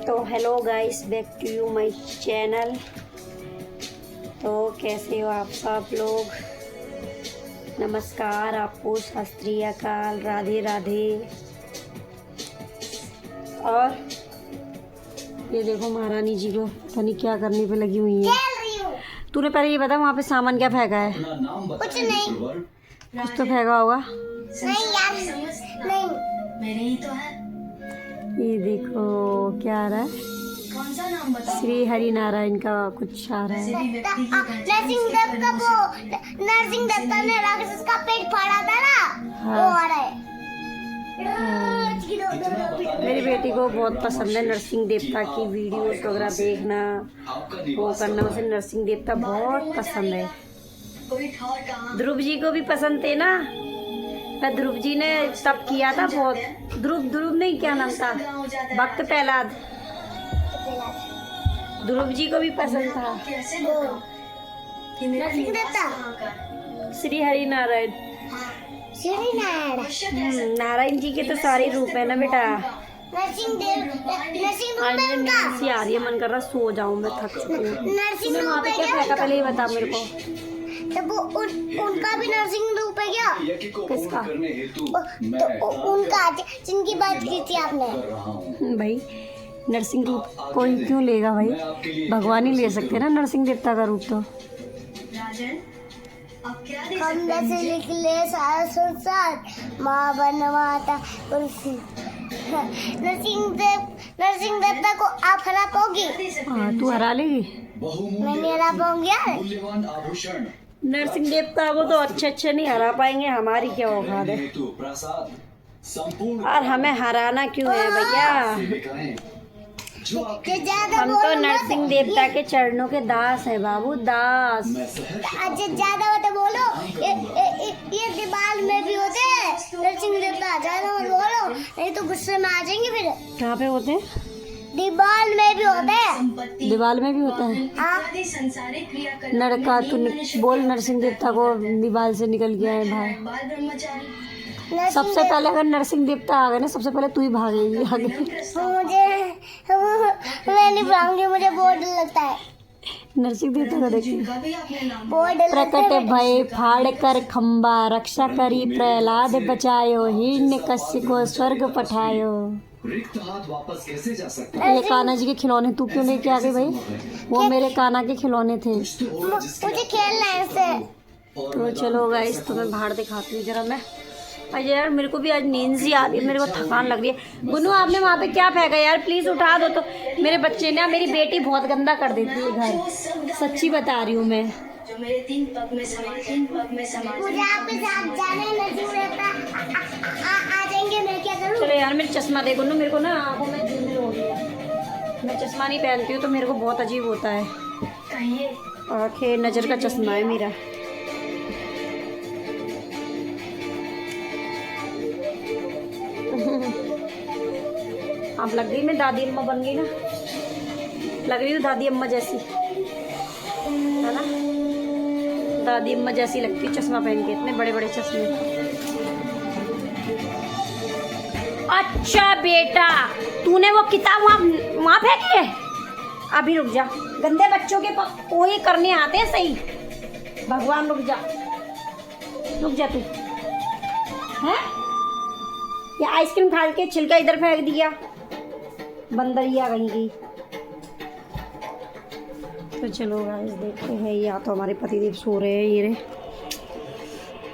तो hello guys, back to you my channel. तो कैसे हो आप सब लोग? नमस्कार आपको, सत श्री अकाल, राधे राधे। और ये देखो महारानी जी को पता नहीं क्या करने पे लगी हुई है। तूने पहले ये बता वहाँ पे सामान क्या फेंका है? कुछ नहीं। कुछ तो फेंका होगा। नहीं यार, नहीं मेरे ही तो है। ये देखो क्या आ रहा है, कौन सा नाम बताओ? श्री हरि नारायण का कुछ आ रहा है। नरसिंह देव का वो नरसिंह देवता ने राक्षस का पेट फाड़ा था ना, वो आ रहा है। मेरी बेटी को बहुत पसंद है नरसिंह देवता की वीडियोस वगैरह देखना, वो करना। उसे नरसिंह देवता बहुत पसंद है। ध्रुव जी को भी पसंद थे ना, पर ध्रुव जी ने तब किया था बहुत। ध्रुव नहीं, क्या नाम था, भक्त प्रहलाद। ध्रुव जी को भी पसंद था। नरसिंह देवता, श्री हरि नारायण। श्री नारायण, नारायण जी के तो सारे रूप है ना बेटा। नरसिंह देव, नरसिंह आज देव मुझे का नींद सी आ रही है, मन कर रहा सो जाऊं, मैं थक चुकी हूँ। नरसिंह तूने वहाँ पे क्या फेंका पहले ये बता मेरे को। तब वो उनका भी नरसिंह रूप है क्या? किसका? तो उनका जिनकी बात की थी आपने। भाई नरसिंह रूप कोई क्यों लेगा भाई, भगवान ही ले सकते हैं ना नरसिंह देवता का रूप। तो हम जैसे निकले सारा संसार, माँ बनवाता नरसिंह देवता को आप हरा पाओगी? हाँ, तू हरा लेगी। मैं नहीं हरा पाऊंगी यार। नरसिंह देवता को तो अच्छे नहीं हरा पाएंगे, हमारी क्या औकात है। और हमें हराना क्यों है भैया? हम तो नरसिंह देवता के चरणों के दास हैं बाबू, दास। अच्छा ज्यादा मत बोलो, ये दीवार में भी होते हैं नरसिंह देवता, ज्यादा मत बोलो नहीं तो गुस्से में आ जाएंगे फिर। कहाँ पे होते हैं? दीवार में भी होते हैं। दीवार में भी होता है? हाँ। नरका तू बोल, नरसिंह देवता को दीवार से निकल गया है भाई। सबसे पहले अगर नरसिंह देवता आ गए ना, सबसे पहले तू ही भागेगी आगे। मैं नहीं भागूंगी, मुझे बहुत डर लगता है नरसिंह देवता को देखिए। बहुत डर लगता प्रकट है। भय फाड़ कर खम्बा, रक्षा करी प्रहलाद बचायो, हिरण्य कश्यप को स्वर्ग पठायो। रिक्त हाथ वापस कैसे जा सकता ये कान्हा जी के खिलौने तू क्यों लेके आ गई भाई? वो मेरे कान्हा के खिलौने थे। मुझे खेलना है इससे। तो चलो गाइस, तुम्हें बाहर दिखाती हूँ जरा मैं। अजय यार, मेरे को भी आज नींद सी आ रही है, मेरे को थकान लग रही है। गुन्नू, आपने वहाँ पे क्या फेंका यार? प्लीज उठा दो। तो मेरे बच्चे ने, मेरी बेटी बहुत गंदा कर देती है घर, सच्ची बता रही हूँ मैं। जो मेरे तीन पग में समा मुझे आपके साथ जाने नरसिंह देवता आ जाएंगे, मैं क्या करूँ? चलो यार, मेरा चश्मा दे गुन्नू, मेरे को ना आंखों में झिलमिल हो रही है। मैं चश्मा नहीं पहनती हूँ तो मेरे को बहुत अजीब होता है। आंखें, नज़र का चश्मा है मेरा। आप लग गई, मैं दादी अम्मा बन गई ना, लग रही हूँ दादी अम्मा जैसी, है ना? दादी अम्मा जैसी लगती है चश्मा पहन के, इतने बड़े बड़े चश्मे। अच्छा बेटा, तूने वो किताब वहाँ फेंकी है? अभी रुक जा, गंदे बच्चों के कोई करने आते हैं सही। भगवान रुक जा तू है। या आइसक्रीम खा के छिलका इधर फेंक दिया, बंदरिया कहीं की। तो चलो गाइस देखते हैं। या तो हमारे पतिदेव सो रहे हैं, ये रे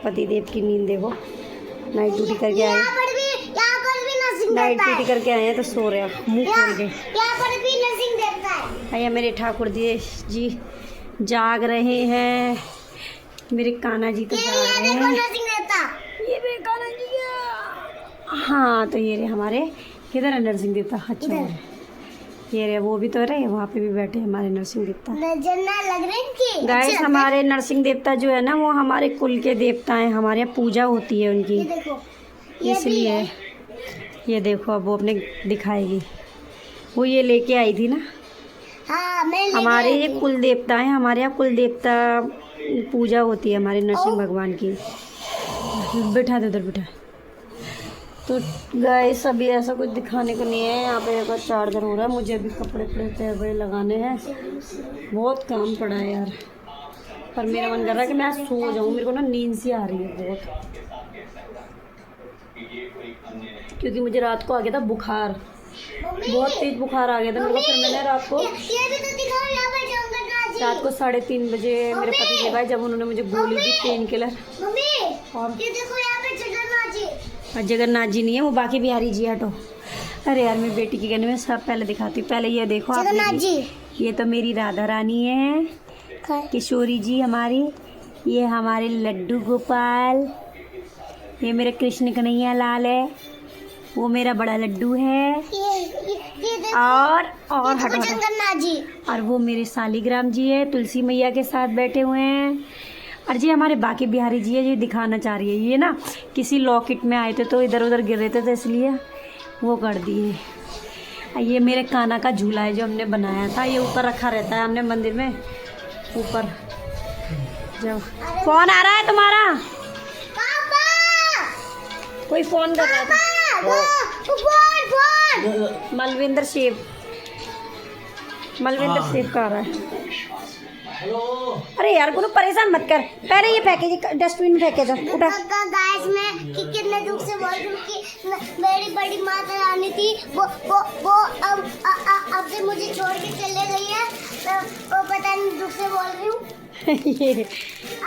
पतिदेव की नींद देखो, नाइट ड्यूटी करके आए, यहाँ पर भी नरसिंह नाइट देवता ड्यूटी है। करके आए हैं तो सो रहे हैं मुंह खोल के। यहाँ पर भी नरसिंह देवता है। भैया मेरे ठाकुर जी जाग रहे हैं, मेरे कान्हा जी तो जाग रहे देखो हैं। नरसिंह देवता, ये मेरे कान्हा जी क्या? हाँ, तो ये रे हमारे, किधर है नरसिंह देवता? अच्छा ये रे, वो भी तो रहे, वहाँ पे भी बैठे हमारे नरसिंह देवता। नजर ना लग रही इनकी। गाइस, हमारे नरसिंह देवता जो है ना, वो हमारे कुल के देवता हैं, हमारे यहाँ पूजा होती है उनकी, ये देखो, ये भी इसलिए। है। ये देखो, अब वो अपने दिखाएगी, वो ये लेके आई थी ना। हाँ, मैं लेके हमारे आई ये थी। कुल देवता हैं, हमारे यहाँ कुल देवता पूजा होती है हमारे नरसिंह भगवान की। बिठा दे उधर, बिठा। तो गाइस अभी ऐसा कुछ दिखाने को नहीं है। यहाँ पे एक चार्जर हो रहा है, मुझे अभी कपड़े वपड़े लगाने हैं, बहुत काम पड़ा है यार। पर मेरा मन कर रहा है कि मैं आज सो जाऊँ, मेरे को ना नींद सी आ रही है बहुत, क्योंकि मुझे रात को आ गया था बुखार, बहुत तेज बुखार आ गया था मेरे को। फिर मैंने रात को ये भी तो दिखाओ यहाँ पे जंगल नाजी। रात को 3:30 बजे मेरे पति देव आए, जब उन्होंने मुझे गोली दी पेन किलर। मम्मी और ये देखो यहाँ पे जंगल नाजी। और जगन्नाथ जी नहीं है, वो बाकी बिहारी जी हटो। अरे यार मैं बेटी की कहने में सब पहले दिखाती हूँ। पहले ये देखो आप, जगन्नाथ जी ये तो मेरी राधा रानी है, किशोरी जी हमारी, ये हमारे लड्डू गोपाल, ये मेरे कृष्ण कन्हैया लाल है, वो मेरा बड़ा लड्डू है, ये देखो और ये हटो देखो जंगल नाजी। और वो मेरे शालिग्राम जी है, तुलसी मैया के साथ बैठे हुए हैं। और जी हमारे बाकी बिहारी जी है, ये दिखाना चाह रही है, ये ना किसी लॉकेट में आए थे तो इधर उधर गिर रहे थे तो इसलिए वो कर दिए। ये मेरे काना का झूला है जो हमने बनाया था, ये ऊपर रखा रहता है हमने मंदिर में ऊपर। जब फोन आ रहा है तुम्हारा, पापा कोई फोन कर रहा था, फोन मलविंदर सेव का आ रहा है। अरे यार को परेशान मत कर, पहले ये फेंके, डस्टबिन में फेंके था। उठा गाइस मैं कितने दुख से बोल रही हूँ कि मेरी बड़ी माता रानी थी, वो अब से मुझे छोड़ के चले गई है, वो पता नहीं दुख से बोल रही हूँ।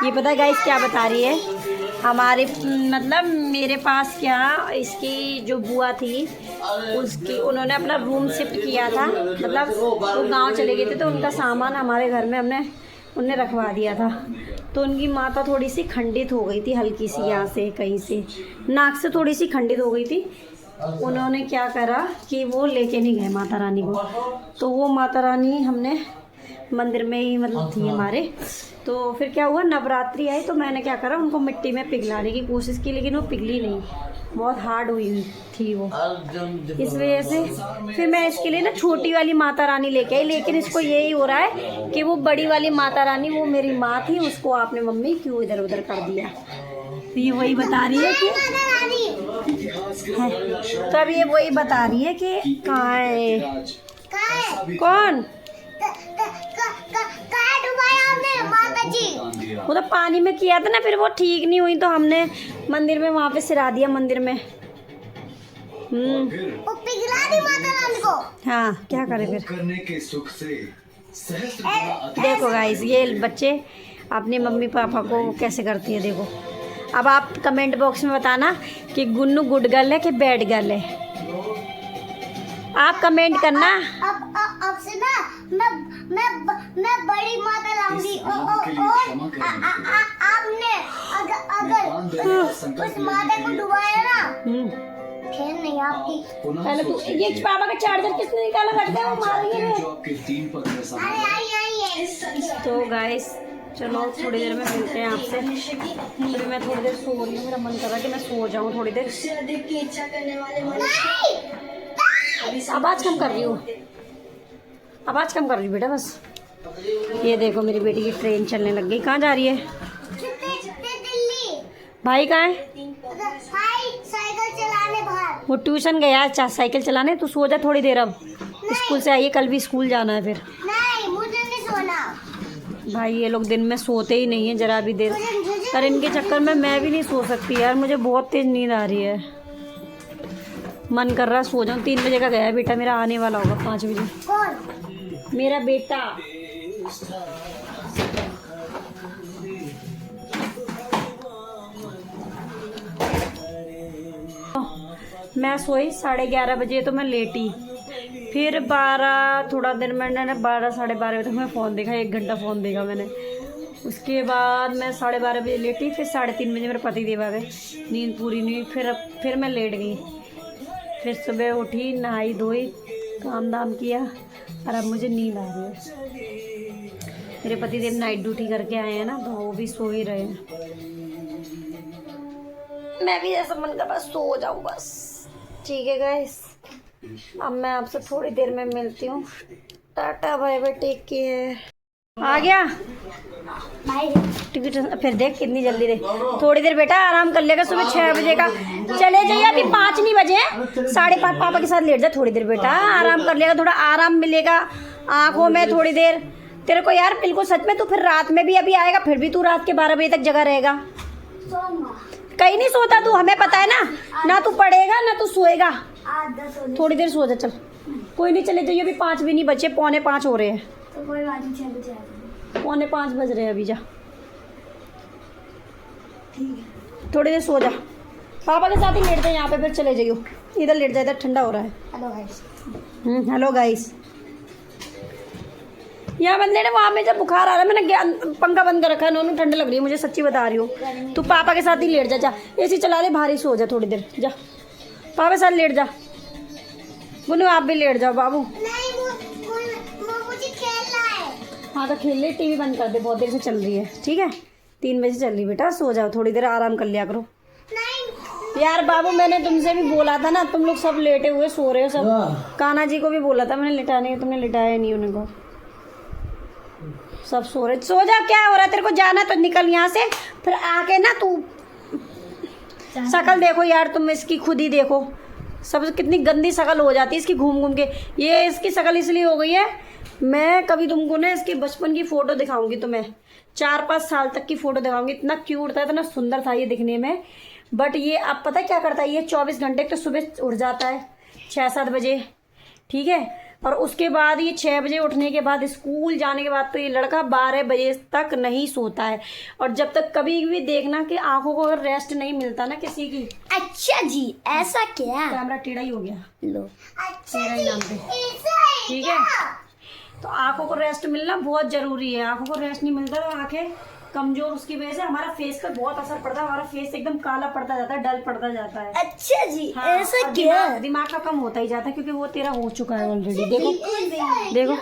ये पता है गाइस क्या बता रही है, हमारे मतलब मेरे पास क्या, इसकी जो बुआ थी उसकी, उन्होंने अपना रूम शिफ्ट किया था, मतलब वो गांव चले गए थे तो उनका सामान हमारे घर में उनने रखवा दिया था। तो उनकी माता थोड़ी सी खंडित हो गई थी, हल्की सी यहाँ से कहीं से नाक से थोड़ी सी खंडित हो गई थी। उन्होंने क्या करा कि वो लेके नहीं गए माता रानी को, तो वो माता रानी हमने मंदिर में ही मतलब थी हमारे। तो फिर क्या हुआ, नवरात्रि आई तो मैंने क्या करा, उनको मिट्टी में पिघलाने की कोशिश की, लेकिन वो पिघली नहीं, बहुत हार्ड हुई थी वो। इस वजह से फिर मैं इसके लिए ना छोटी वाली माता रानी लेके आई, लेकिन इसको यही हो रहा है कि वो बड़ी वाली माता रानी वो मेरी माँ थी, उसको आपने मम्मी क्यों इधर उधर कर दिया। तो ये वही बता रही है कि तो अब ये वही बता रही है कि कहाँ है, कौन माता जी वो तो पानी में किया था ना, फिर वो ठीक नहीं हुई तो हमने मंदिर में वहाँ पे सिरा दिया मंदिर में। वो पिघला दी माता रानी को। हाँ क्या करे फिर, करने के सुख से सहस्त्र गुना अधिक। देखो गाइस ये बच्चे अपने मम्मी पापा को कैसे करती है, देखो। अब आप कमेंट बॉक्स में बताना कि गुन्नू गुड गर्ल है कि बैड गर्ल है, आप कमेंट करना। अब से ना मैं बड़ी माता लाऊंगी, और आपने अगर उस माता को डुबाया ना, खेल नहीं आपकी। पहले तू ये पापा का चार्जर किसने निकाला, रख दे, वो मारेंगे। जो आपके 3 पग में समा आई तो गाइस चलो थोड़ी देर में मिलते हैं आपसे। फिर मैं थोड़ी देर सो रही हूँ, मेरा मन कर रहा है कि मैं सो जाऊँ थोड़ी देर। आवाज़ कम कर रही हूँ, आवाज़ कम कर रही हूँ बेटा बस। ये देखो मेरी बेटी की ट्रेन चलने लग गई, कहाँ जा रही है, दिल्ली। भाई कहाँ है, भाई साइकिल चलाने बाहर। वो ट्यूशन गया साइकिल चलाने। तू सो जा थोड़ी देर, अब स्कूल से आइए, कल भी स्कूल जाना है फिर। नहीं मुझे नहीं सोना। भाई ये लोग दिन में सोते ही नहीं है जरा भी देर, पर इनके चक्कर में मैं भी नहीं सो सकती यार, मुझे बहुत तेज नींद आ रही है, मन कर रहा है सो जाऊँ। 3 बजे का गया है बेटा मेरा, आने वाला होगा 5 बजे। कौन? मेरा बेटा। मैं सोई 11:30 बजे तो मैं लेटी, फिर 12 थोड़ा देर मैंने 12 साढ़े 12 बजे तक मैं फ़ोन देखा, 1 घंटा फ़ोन देखा मैंने। उसके बाद मैं 12:30 बजे लेटी, फिर 3:30 बजे मेरे पति देव आ गए, नींद पूरी नहीं हुई, फिर मैं लेट गई। फिर सुबह उठी, नहाई धोई, काम दाम किया, और अब मुझे नींद आ रही है। मेरे पति देव नाइट ड्यूटी करके आए हैं ना, तो वो भी सो ही रहे हैं। मैं भी ऐसा मन कर बस सो जाऊँ बस। ठीक है गाइस, अब मैं आपसे थोड़ी देर में मिलती हूँ। टाटा बाय बाय, टेक केयर। आ गया भाई टिकट फिर देख कितनी जल्दी दे। थोड़ी देर बेटा आराम कर लेगा, सुबह 6 बजे का चले जाइए, अभी 5 नहीं बजे हैं, 5:30 पापा के साथ लेट जा थोड़ी देर बेटा, आराम कर लेगा, थोड़ा आराम मिलेगा आंखों में थोड़ी देर तेरे को यार। बिल्कुल सच में तू फिर रात में भी अभी आएगा, फिर भी तू रात के 12 बजे तक जगा रहेगा, कहीं नहीं सोता तू, हमें पता है ना, ना तू पढ़ेगा ना तू सोएगा। थोड़ी देर सो जा चल, कोई नहीं चले जाइए, अभी 5 भी नहीं बचे, 4:45 हो रहे हैं, तो कोई बात नहीं 6 बजे आ जाएंगे। 4:45 बज रहे हैं अभी, जा थोड़ी देर सो जा, पापा के साथ ही लेट जाए यहाँ पे, फिर चले जाइयो, इधर लेट जाए, इधर ठंडा हो रहा है। Hello guys. हेलो गाइस, यहाँ बंदे ने वहाँ में जब बुखार आ रहा है, मैंने पंखा बंद कर रखा है, नोनू ठंड लग रही है मुझे, सच्ची बता रही हूँ। तू पापा के साथ ही लेट जा, जा एसी चला ले, भारी सो जा थोड़ी देर, जा पापा के साथ लेट जा। बुनू आप भी लेट जाओ बाबू। नहीं मुझे खेलना है। हाँ तो खेल ले, टीवी बंद कर दे, बहुत देर से चल रही है, ठीक है 3 बजे चल रही बेटा, सो जाओ थोड़ी देर, आराम कर लिया करो। नहीं यार बाबू मैंने तुमसे भी बोला था ना, तुम लोग सब लेटे हुए सो रहे हो सब, कान्हा जी को भी बोला था मैंने लिटाने, तुमने लिटाया नहीं उनको, सब सो रहे। सो जा, क्या हो रहा है तेरे को, जाना तो निकल यहाँ से, फिर आके ना तू शक्ल देखो यार, तुम इसकी खुद ही देखो, सब कितनी गंदी शक्ल हो जाती है इसकी घूम घूम के। ये इसकी शक्ल इसलिए हो गई है, मैं कभी तुमको ना इसके बचपन की फ़ोटो दिखाऊंगी तुम्हें, 4-5 साल तक की फ़ोटो दिखाऊंगी, इतना क्यूट था, इतना सुंदर था ये दिखने में। बट ये अब पता है क्या करता है, ये 24 घंटे तो सुबह उठ जाता है 6-7 बजे, ठीक है, और उसके बाद ये 6 बजे उठने के बाद स्कूल जाने के बाद तो ये लड़का 12 बजे तक नहीं सोता है। और जब तक कभी भी देखना कि आंखों को अगर रेस्ट नहीं मिलता ना किसी की, अच्छा जी ऐसा क्या? कैमरा टेढ़ा ही हो गया लो अच्छा जी नाम पे, ऐसा है ठीक है, तो आंखों को रेस्ट मिलना बहुत जरूरी है। आंखों को रेस्ट नहीं मिलता तो आंखें कमजोर, उसकी वजह से हमारा फेस पर बहुत असर पड़ता है, हमारा फेस एकदम काला पड़ता जाता है, डल पड़ता जाता है। अच्छा जी हाँ, ऐसा और क्या? दिमाग का कम होता ही जाता है, क्योंकि वो तेरा हो चुका है ऑलरेडी। देखो देखो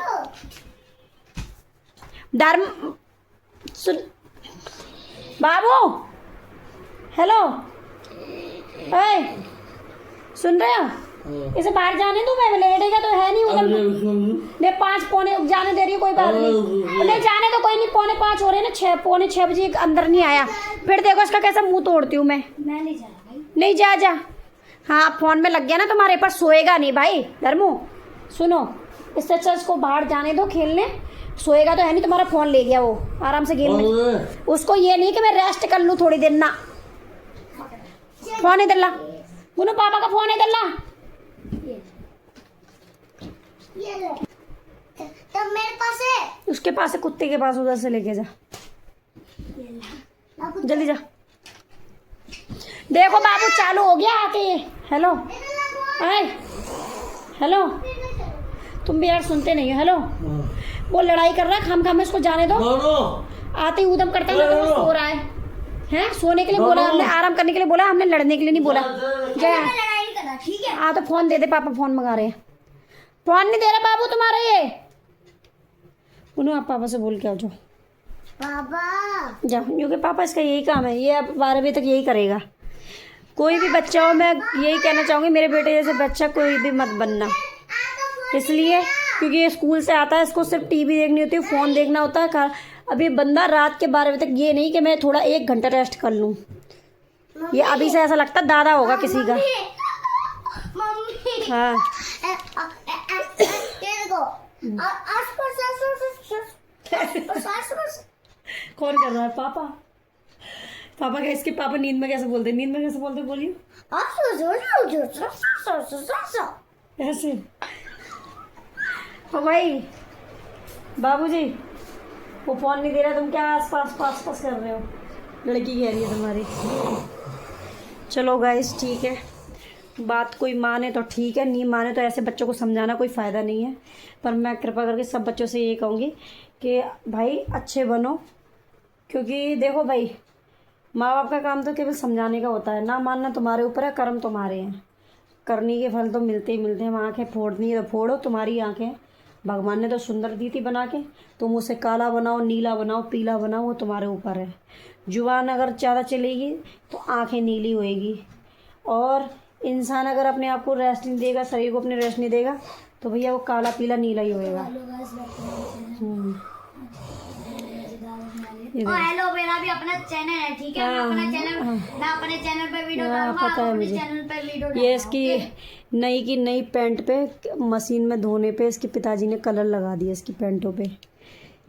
धर्म सुन बाबू, हेलो सुन रहे हो, इसे बाहर जाने दो, मैं लेटेगा तो है नहीं उधर, नहीं 5 पौने जाने दे रही है, कोई बात नहीं, नहीं जाने तो कोई नहीं, 4:45 हो रहे हैं ना, 6 बजे अंदर नहीं आया, फिर देखो इसका कैसा मुंह तोड़ती हूँ मैं नहीं जा रहा भाई। नहीं जा हाँ फोन में लग गया ना तुम्हारे पास, सोएगा नहीं भाई धर्मू, सुनो इससे अच्छा इसको बाहर जाने दो खेलने, सोएगा तो है नहीं, तुम्हारा फोन ले गया वो, आराम से गेम में, उसको ये नहीं कि मैं रेस्ट कर लूँ थोड़ी देर ना, फोन इधर ला, बोलो पापा का फोन इधर ला, ये लो तो मेरे पास है, उसके पास है, कुत्ते के पास, उधर से लेके जा, जल्दी जा। देखो बाबू चालू हो गया आके, हेलो हेलो, तुम भी यार सुनते नहीं हो, हेलो वो लड़ाई कर रहा है, खाम में इसको जाने दो, आते ही उदम करता है, तो सो रहा है सोने के लिए बोला हमने, आराम करने के लिए बोला हमने, लड़ने के लिए नहीं बोला। जया लड़ाई नहीं कर रहा, ठीक है? हाँ तो फोन दे दे, पापा फोन मंगा रहे हैं, फोन नहीं दे रहा बाबू तुम्हारा ये, सुनो आप पापा से बोल के आओ, जाओ पापा जाओ, क्योंकि पापा इसका यही काम है, ये अब 12 बजे तक यही करेगा। कोई भी बच्चा हो, मैं यही कहना चाहूँगी, मेरे बेटे जैसे बच्चा कोई भी मत बनना, इसलिए क्योंकि ये स्कूल से आता है, इसको सिर्फ टीवी देखनी होती है, फ़ोन देखना होता है। अभी बंदा रात के 12 बजे तक, ये नहीं कि मैं थोड़ा 1 घंटा रेस्ट कर लूँ, ये अभी से ऐसा लगता दादा होगा किसी का। मम्मी हाँ ये देखो कौन कर रहा है? पापा पापा का, इसके पापा नींद में कैसे बोलते, नींद में कैसे बोलते बोलिए ऐसे। ओ भाई बाबूजी वो फोन नहीं दे रहा, तुम क्या आस पास कर रहे हो, लड़की कह रही है तुम्हारी। चलो गाइस ठीक है, बात कोई माने तो ठीक है, नहीं माने तो ऐसे बच्चों को समझाना कोई फ़ायदा नहीं है। पर मैं कृपा करके सब बच्चों से ये कहूँगी कि भाई अच्छे बनो, क्योंकि देखो भाई माँ बाप का काम तो केवल समझाने का होता है, ना मानना तुम्हारे ऊपर है, कर्म तुम्हारे हैं, करने के फल तो मिलते ही मिलते हैं। आँखें फोड़नी है तो फोड़ो, तुम्हारी आँखें भगवान ने तो सुंदर दी थी बना के, तुम उसे काला बनाओ, नीला बनाओ, पीला बनाओ, वो तुम्हारे ऊपर है। जुबान अगर ज़्यादा चलेगी तो आँखें नीली होएगी, और इंसान अगर अपने आप को रेस्ट नहीं देगा, शरीर को अपने रेस्ट नहीं देगा, तो भैया वो काला पीला नीला ही होएगा। ये और देख। एलोवेरा भी अपना चैनल है, ठीक है? मैं अपने चैनल पे वीडियो हाँ, डालूंगा, पता आप है अपने मुझे। चैनल पे वीडियो ये डालना, इसकी ओके? नई की नई पैंट पे मशीन में धोने पे इसके पिताजी ने कलर लगा दिया इसकी पैंटों पे।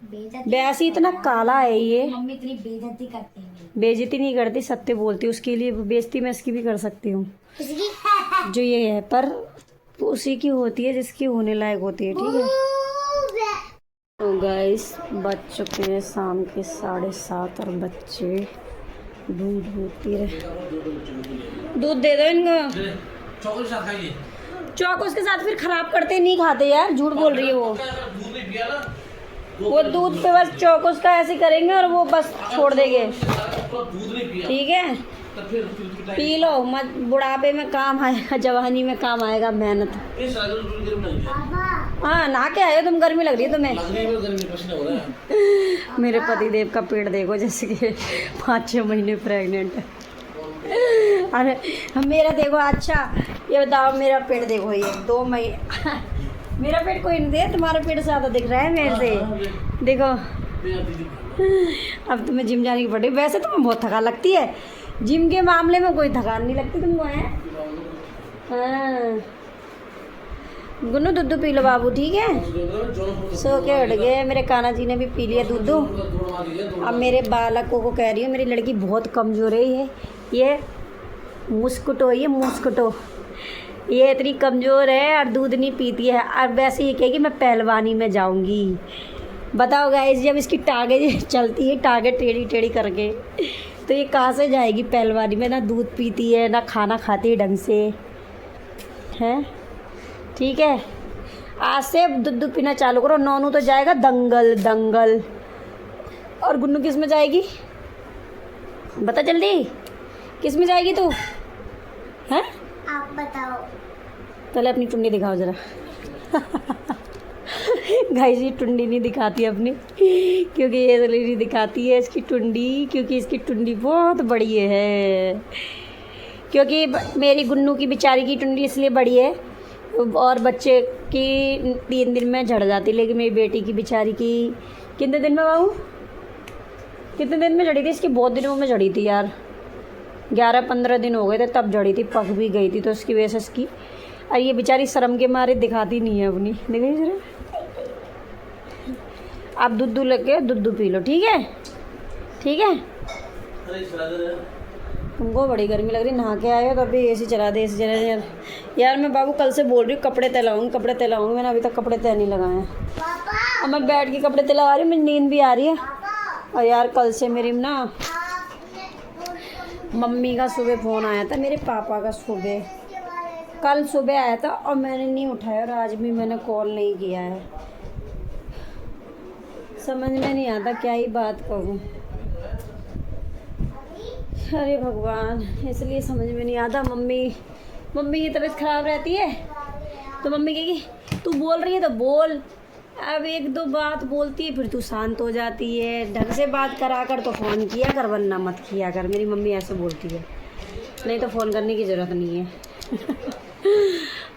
बेइज्जती वैसे इतना काला है ये। मम्मी इतनी बेइज्जती करती है बेइज्जती नहीं करती, सत्य बोलती। उसके लिए बेइज्जती मैं इसकी भी कर सकती हूँ किसकी? जो ये है, पर उसी की होती है जिसकी होने लायक होती है, ठीक है। तो गाइस बज चुके हैं शाम के 7:30 और बच्चे दूध पी रहे। दूध दे दो इनको। चॉकलेट साथ खाइए। चौक उसके साथ फिर खराब करते नहीं खाते यार, झूठ बोल रही है वो। दूध नहीं पिया ना, वो दूध पे बस चौक उसका ऐसे करेंगे और वो बस छोड़ देंगे, दूध नहीं पिया ठीक है। तो फिर पी लो मत, बुढ़ापे में काम आएगा, जवानी में काम आएगा मेहनत। इस साल दूध गर्म लग गया। हाँ नहा के आए हो तुम, गर्मी लग रही है तुम्हें। लगने में गर्मी पसीना हो रहा है। मेरे पति देव का पेट देखो, जैसे कि 5-6 महीने प्रेग्नेंट है। अरे मेरा देखो, अच्छा ये बताओ, मेरा पेट देखो, ये 2 महीने मेरा पेट कोई नहीं दे, तुम्हारा पेट ज़्यादा दिख रहा है मेरे से, देखो। अब तुम्हें जिम जाने की पड़ी। वैसे तुम्हें बहुत थकान लगती है, जिम के मामले में कोई थकान नहीं लगती तुमको, है? हाँ गुन्नू दूध पी लो बाबू, ठीक है। सो के उठ गए, मेरे कान्हा जी ने भी पी लिया दूध। अब मेरे बालकों को कह रही हूँ, मेरी लड़की बहुत कमज़ोर है, ये मुस्कुटो, ये मुस्कुटो, ये इतनी कमज़ोर है और दूध नहीं पीती है। और वैसे ये कहेगी मैं पहलवानी में जाऊंगी। बताओ गाइस, जब इसकी टांगें चलती है, टांगें टेढ़ी टेढ़ी करके, तो ये कहाँ से जाएगी पहलवानी में? ना दूध पीती है, ना खाना खाती है ढंग से, हैं? ठीक है, आज से दूध पीना चालू करो। नौनू तो जाएगा दंगल दंगल, और गुन्नू किस में जाएगी बता जल्दी, किस में जाएगी तू, हैं? आप बताओ। पहले अपनी टुंडी दिखाओ ज़रा। गाइस ये टुंडी नहीं दिखाती अपनी, क्योंकि ये नहीं दिखाती है इसकी टुंडी, क्योंकि इसकी टुंडी बहुत बड़ी है। क्योंकि मेरी गुन्नू की बेचारी की टुंडी इसलिए बड़ी है, और बच्चे की 3 दिन में झड़ जाती, लेकिन मेरी बेटी की बेचारी की कितने दिन में बाबू, कितने दिन में झड़ी थी? इसकी बहुत दिनों में झड़ी थी यार, 11-15 दिन हो गए थे तब झड़ी थी, पक भी गई थी, तो उसकी वजह से इसकी। और ये बेचारी शर्म के मारे दिखाती नहीं है अपनी, देखिए जरा। आप दूध लेके दूध पी लो, ठीक है, ठीक है। तुमको बड़ी गर्मी लग रही, नहा के आए हो तो अभी एसी चला दे, एसी चला दे यार। मैं बाबू कल से बोल रही हूँ कपड़े तैलाऊँगी, कपड़े तैलाऊँगी, मैंने अभी तक कपड़े तय नहीं लगाए हैं। पापा, अब मैं बैठ के कपड़े तैला रही हूँ, मेरी नींद भी आ रही है। पापा, और यार कल से मेरी ना आपने मम्मी का सुबह फ़ोन आया था, मेरे पापा का सुबह, कल सुबह आया था और मैंने नहीं उठाया, और आज भी मैंने कॉल नहीं किया है। समझ में नहीं आता क्या ही बात करूं। अरे भगवान, इसलिए समझ में नहीं आता। मम्मी की तबीयत ख़राब रहती है तो मम्मी कहेगी तू बोल रही है तो बोल, अब 1-2 बात बोलती है फिर तू शांत हो जाती है। ढंग से बात करा कर तो फ़ोन किया कर, वरना मत किया कर। मेरी मम्मी ऐसे बोलती है, नहीं तो फ़ोन करने की ज़रूरत नहीं है।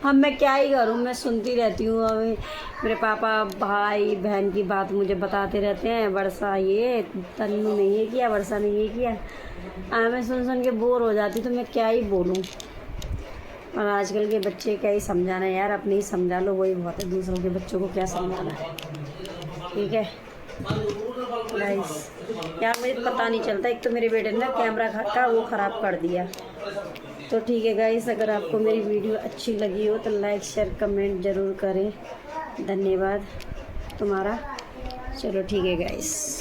अब मैं क्या ही करूँ, मैं सुनती रहती हूँ। अब मेरे पापा भाई बहन की बात मुझे बताते रहते हैं, वर्षा ये तन्नू नहीं है किया, वर्षा नहीं है किया। मैं सुन के बोर हो जाती, तो मैं क्या ही बोलूँ। और आजकल के बच्चे क्या ही समझाना है यार, अपने ही समझा लो वही बहुत है, दूसरों के बच्चों को क्या समझाना है, ठीक है गाइस। यार मुझे पता नहीं चलता, एक तो मेरे बेटे ने कैमरा का वो ख़राब कर दिया। तो ठीक है गाइस, अगर आपको मेरी वीडियो अच्छी लगी हो तो लाइक शेयर कमेंट ज़रूर करें। धन्यवाद तुम्हारा। चलो ठीक है गाइस।